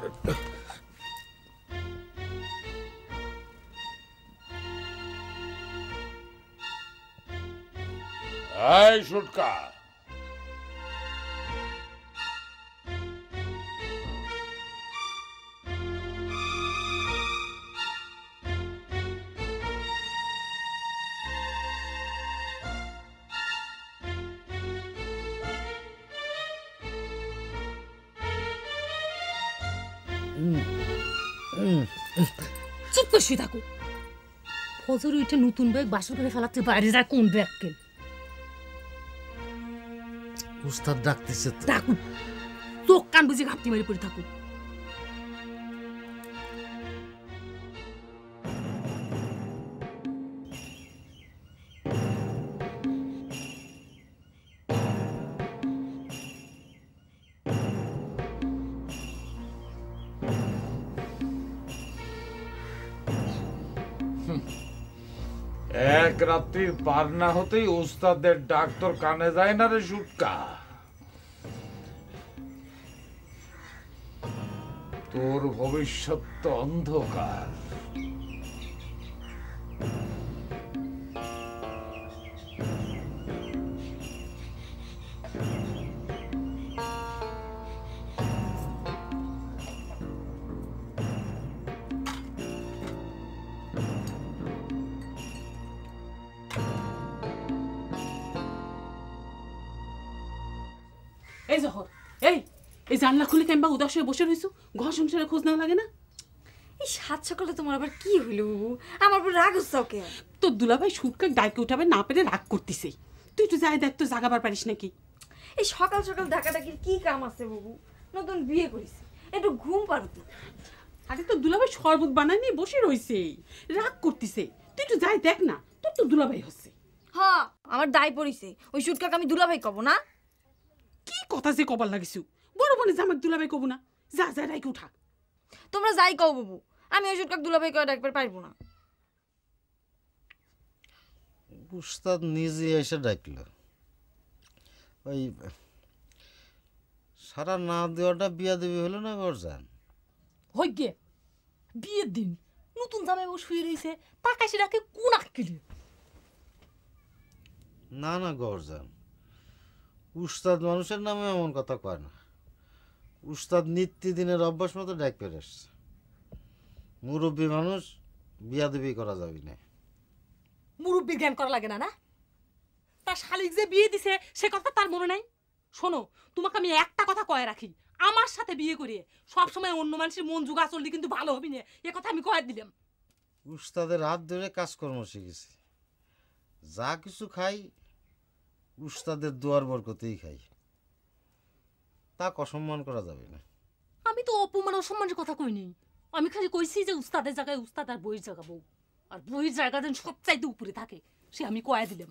এই সুটকা, চুপ করে শুয়ে থাকো। ফজর উঠে নতুন ব্যাগ বাসন করে ফেলাতে বাইরে যায় কোন ব্যাগকে? উস্তাদ ডাকতেছে তো। ডাকুন, চোখ কান বুঝে ঘাপটি মারি পড়ে থাকুন। এক রাত্রির পার না হতেই উস্তাদের ডাক তোর কানে যায় না রে সুটকা? তোর ভবিষ্যৎ তো অন্ধকার। এই জহর, এই জানলা খুলে কেমবা উদাস হয়ে বসে রইছো? ঘর সংসারে খোঁজ নেওয়া লাগে না? এই সাত সকালে তোমার আবার কি হইল? আমার উপর রাগ হচ্ছে ওকে? তোর দুলাভাই সুটকা ডাইকে উঠাবে না পেরে রাগ করতেছে। তুই একটু যাই দেখ তো, জাগাবার পারিস নাকি? এই সকাল সকাল ডাকাডাকির কি কাম আছে বাবু? নতুন বিয়ে করেছি, একটু ঘুম পারত। আরে তোর দুলাভাই শরবত বানায় নিয়ে বসে রইছে, রাগ করতেছে। তুই একটু যাই দেখ না, তোর তো দুলাভাই হচ্ছে। হ্যাঁ, আমার দায় পড়িছে। ওই সুটকাকে আমি দুলাভাই কব না? কি কথা যে কবার লাগিস? বড় বোনে জামাক দুলাভাই কব না? যা যা ডাইকে উঠা। তোমরা যাই কও বাবু, আমি ওই সুটকাকে দুলাভাই করে ডাকবার পারবো না। উস্তাদ নিজে এসে ডাকল। ওই সারা না দেওয়াটা বিয়া দেবী হলো না গরজান? হই গে বিয়ের দিন নতুন জামাই ও শুয়ে রয়েছে, তাকাশি রাখে কোন আক্কেলে? না না গরজান, উস্তাদ মানুষের নামে এমন কথা কয় না। উস্তাদ নিত্যদিনের অভ্যাস মতো ডাক পেরে আসছে। মুরব্বী মানুষ বিয়া দেবী করা যাবে না। মুরব্বীর জ্ঞান করা লাগে না না? তার শালিক যে বিয়ে দিছে সে কথা তার মনে নাই? শোনো, তোমাকে আমি একটা কথা কয়ে রাখি, আমার সাথে বিয়ে করিয়ে সবসময় অন্য মানুষের মন জুগা চললে কিন্তু ভালো হবি না, এ কথা আমি কয়ে দিলাম। উস্তাদের হাত ধরে কাজকর্ম শিখেছি। যা কিছু খাই উস্তাদের দুয়ার বরকতেই খাই, তা অসম্মান করা যাবে না। আমি তো অপমান অসম্মানের কথা কইনি, আমি খালি কইছি যে উস্তাদের জায়গায় উস্তাদ আর বইয়ের জায়গা বউ, আর বইয়ের জায়গা যেন সবচাইতে উপরে থাকে সে আমি কয়ে দিলাম।